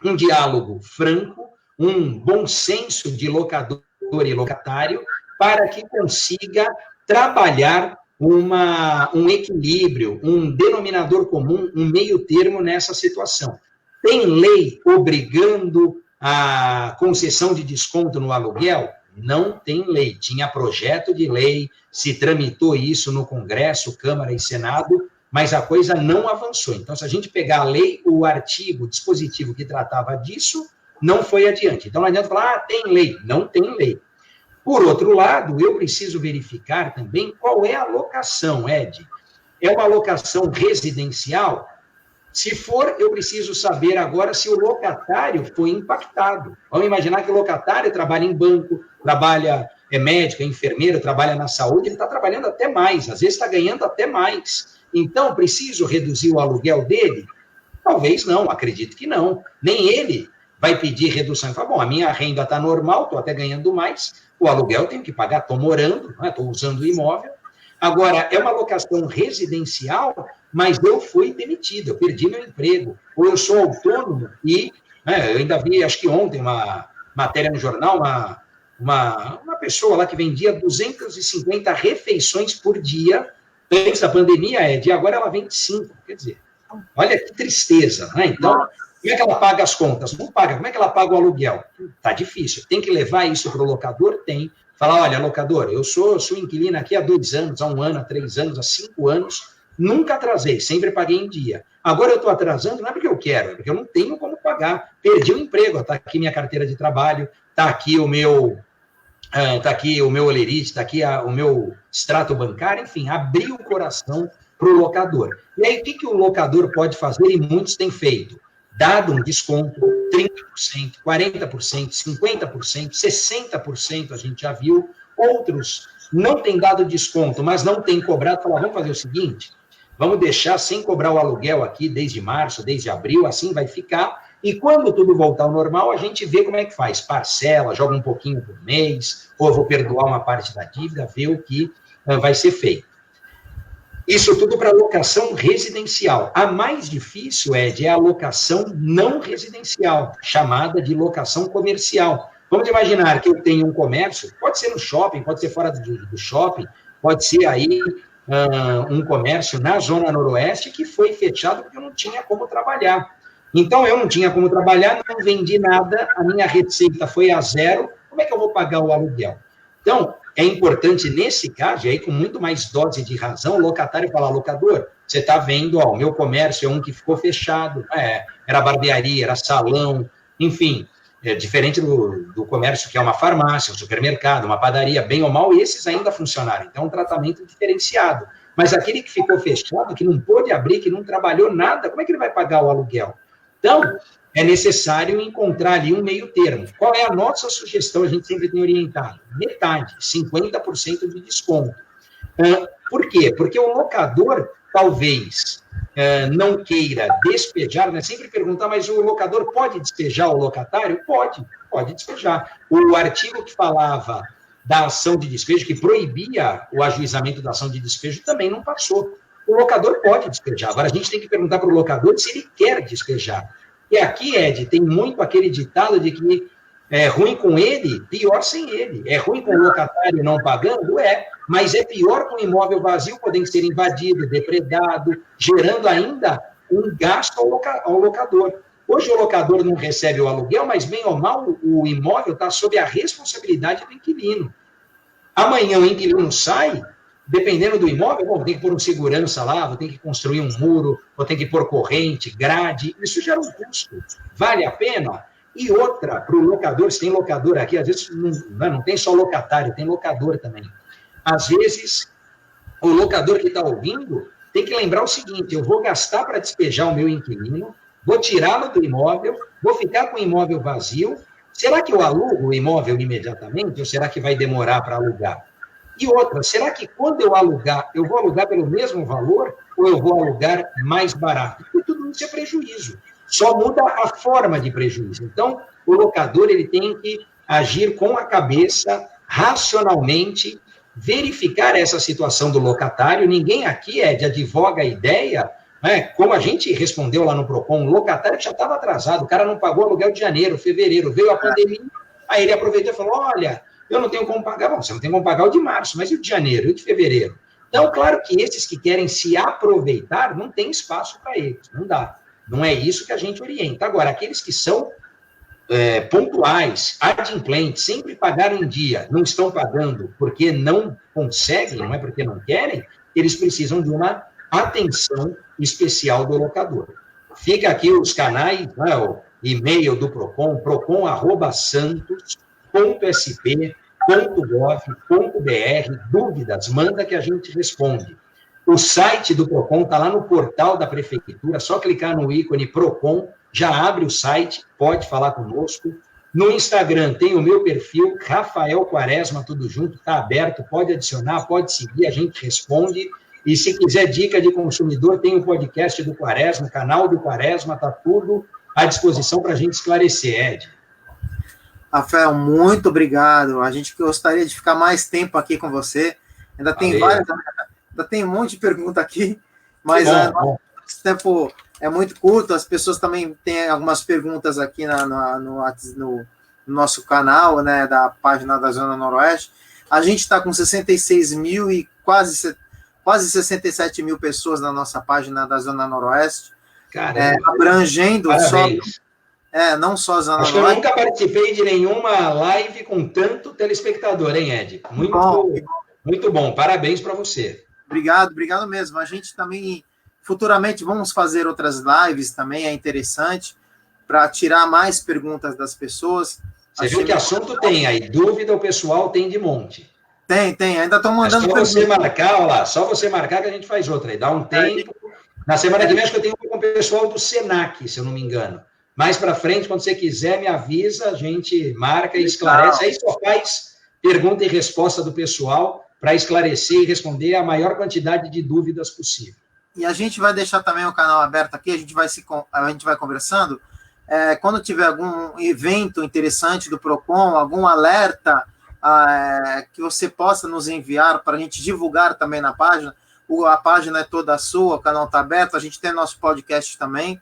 Um diálogo franco, um bom senso de locador e locatário, para que consiga trabalhar um equilíbrio, um denominador comum, um meio termo nessa situação. Tem lei obrigando a concessão de desconto no aluguel? Não tem lei. Tinha projeto de lei, se tramitou isso no Congresso, Câmara e Senado, mas a coisa não avançou. Então, se a gente pegar a lei, o artigo, o dispositivo que tratava disso, não foi adiante. Então, não adianta falar, tem lei. Não tem lei. Por outro lado, eu preciso verificar também qual é a locação, Ed. É uma locação residencial? Se for, eu preciso saber agora se o locatário foi impactado. Vamos imaginar que o locatário trabalha em banco, é médico, é enfermeiro, trabalha na saúde, ele está trabalhando até mais, às vezes está ganhando até mais. Então, preciso reduzir o aluguel dele? Talvez não, acredito que não. Nem ele vai pedir redução. Ele fala, bom, a minha renda está normal, estou até ganhando mais, o aluguel eu tenho que pagar, estou morando, estou usando o imóvel. Agora, é uma locação residencial, mas eu fui demitido, eu perdi meu emprego, ou eu sou autônomo e eu ainda vi, acho que ontem, uma matéria no jornal, uma pessoa lá que vendia 250 refeições por dia, antes da pandemia, Ed, e agora ela vende 5, quer dizer, olha que tristeza, né? Então, como é que ela paga as contas? Não paga. Como é que ela paga o aluguel? Tá difícil. Tem que levar isso para o locador? Tem. Falar, olha, locador, eu sou inquilino aqui há 2 anos, há 1 ano, há 3 anos, há 5 anos, nunca atrasei, sempre paguei em dia. Agora eu estou atrasando, não é porque eu quero, é porque eu não tenho como pagar. Perdi o emprego, está aqui minha carteira de trabalho, está aqui o meu olerite, está aqui o meu extrato bancário, enfim, abri o coração para o locador. E aí, o que o locador pode fazer, e muitos têm feito? Dado um desconto, 30%, 40%, 50%, 60%, a gente já viu. Outros não têm dado desconto, mas não têm cobrado. Falaram, vamos fazer o seguinte, vamos deixar sem cobrar o aluguel aqui desde março, desde abril, assim vai ficar. E quando tudo voltar ao normal, a gente vê como é que faz. Parcela, joga um pouquinho por mês, ou eu vou perdoar uma parte da dívida, ver o que vai ser feito. Isso tudo para locação residencial. A mais difícil, Ed, é a locação não residencial, chamada de locação comercial. Vamos imaginar que eu tenho um comércio, pode ser no shopping, pode ser fora do shopping, pode ser aí um comércio na Zona Noroeste que foi fechado porque eu não tinha como trabalhar. Então, eu não tinha como trabalhar, não vendi nada, a minha receita foi a zero, como é que eu vou pagar o aluguel? Então, é importante, nesse caso, e aí com muito mais dose de razão, o locatário falar, locador, você está vendo, o meu comércio é um que ficou fechado, era barbearia, era salão, enfim, diferente do comércio que é uma farmácia, um supermercado, uma padaria, bem ou mal, esses ainda funcionaram, então é um tratamento diferenciado. Mas aquele que ficou fechado, que não pôde abrir, que não trabalhou nada, como é que ele vai pagar o aluguel? Então, é necessário encontrar ali um meio termo. Qual é a nossa sugestão? A gente sempre tem orientado. Metade, 50% de desconto. Por quê? Porque o locador, talvez, não queira despejar, né? Sempre perguntar, mas o locador pode despejar o locatário? Pode despejar. O artigo que falava da ação de despejo, que proibia o ajuizamento da ação de despejo, também não passou. O locador pode despejar. Agora, a gente tem que perguntar para o locador se ele quer despejar. E aqui, Ed, tem muito aquele ditado de que é ruim com ele, pior sem ele. É ruim com o locatário não pagando? Mas é pior com o imóvel vazio, podendo ser invadido, depredado, gerando ainda um gasto ao locador. Hoje o locador não recebe o aluguel, mas bem ou mal o imóvel está sob a responsabilidade do inquilino. Amanhã o inquilino sai, dependendo do imóvel, vou ter que pôr um segurança lá, vou ter que construir um muro, vou ter que pôr corrente, grade, isso gera um custo. Vale a pena? E outra, para o locador, se tem locador aqui, às vezes não tem só locatário, tem locador também. Às vezes, o locador que está ouvindo tem que lembrar o seguinte, eu vou gastar para despejar o meu inquilino, vou tirá-lo do imóvel, vou ficar com o imóvel vazio, será que eu alugo o imóvel imediatamente ou será que vai demorar para alugar? E outra, será que quando eu alugar, eu vou alugar pelo mesmo valor ou eu vou alugar mais barato? Porque tudo isso é prejuízo. Só muda a forma de prejuízo. Então, o locador ele tem que agir com a cabeça, racionalmente, verificar essa situação do locatário. Ninguém aqui advoga a ideia, né? Como a gente respondeu lá no PROCON, o locatário já estava atrasado, o cara não pagou aluguel de janeiro, fevereiro, veio a pandemia, aí ele aproveitou e falou, olha, eu não tenho como pagar. Bom, você não tem como pagar o de março, mas e o de janeiro, e o de fevereiro? Então, claro que esses que querem se aproveitar, não tem espaço para eles, não dá. Não é isso que a gente orienta. Agora, aqueles que são pontuais, adimplentes, sempre pagaram em dia, não estão pagando porque não conseguem, não é porque não querem, eles precisam de uma atenção especial do locador. Fica aqui os canais, né, o e-mail do PROCON, procon@santos.sp.gov.br, dúvidas, manda que a gente responde. O site do PROCON está lá no portal da prefeitura, só clicar no ícone PROCON, já abre o site, pode falar conosco. No Instagram tem o meu perfil, Rafael Quaresma, tudo junto, está aberto, pode adicionar, pode seguir, a gente responde. E se quiser dica de consumidor, tem o podcast do Quaresma, o canal do Quaresma, está tudo à disposição para a gente esclarecer, Ed. Rafael, muito obrigado. A gente gostaria de ficar mais tempo aqui com você. Ainda tem ainda tem um monte de pergunta aqui, mas nosso tempo é muito curto. As pessoas também têm algumas perguntas aqui no nosso canal, né, da página da Zona Noroeste. A gente está com 66 mil e quase 67 mil pessoas na nossa página da Zona Noroeste, abrangendo Parabéns. Não só a Zona Noroeste. Eu nunca participei de nenhuma live com tanto telespectador, hein, Ed? Muito bom. Parabéns para você. Obrigado mesmo. A gente também, futuramente, vamos fazer outras lives também, é interessante, para tirar mais perguntas das pessoas. Você viu que assunto tem aí? Dúvida o pessoal tem de monte. Tem. Ainda estão mandando perguntas. Você marcar, olha lá, só você marcar que a gente faz outra aí. Dá um tempo. Na semana que vem, acho que eu tenho com o pessoal do Senac, se eu não me engano. Mais para frente, quando você quiser, me avisa, a gente marca e esclarece. Aí só faz pergunta e resposta do pessoal para esclarecer e responder a maior quantidade de dúvidas possível. E a gente vai deixar também o canal aberto aqui, a gente vai conversando. Quando tiver algum evento interessante do PROCON, algum alerta que você possa nos enviar para a gente divulgar também na página. A página é toda sua, o canal está aberto, a gente tem nosso podcast também,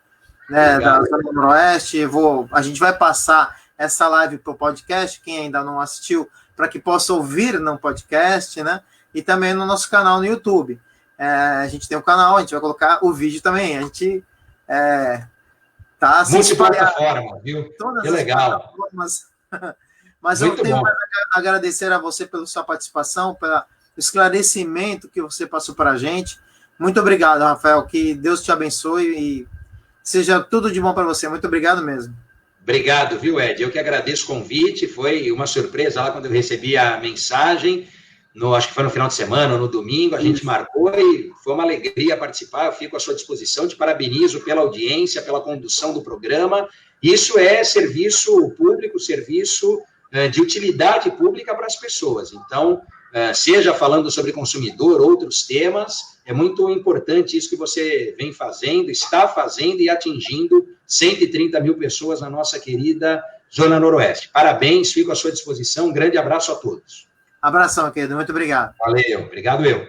né, da Zona Noroeste. A gente vai passar essa live para o podcast, quem ainda não assistiu, para que possa ouvir no podcast, né? E também no nosso canal no YouTube. A gente tem um canal, a gente vai colocar o vídeo também. A gente tá assim, multiplataforma, viu? Todas que legal. Mas muito eu tenho mais a agradecer a você pela sua participação, pelo esclarecimento que você passou para a gente. Muito obrigado, Rafael. Que Deus te abençoe e seja tudo de bom para você. Muito obrigado mesmo. Obrigado, viu, Ed? Eu que agradeço o convite. Foi uma surpresa lá quando eu recebi a mensagem. Acho que foi no final de semana ou no domingo. A gente marcou e foi uma alegria participar. Eu fico à sua disposição. Te parabenizo pela audiência, pela condução do programa. Isso é serviço público, serviço de utilidade pública para as pessoas. Então, seja falando sobre consumidor, outros temas, é muito importante isso que você vem fazendo, está fazendo e atingindo 130 mil pessoas na nossa querida Zona Noroeste. Parabéns, fico à sua disposição. Um grande abraço a todos. Abração, querido. Muito obrigado. Valeu. Obrigado eu.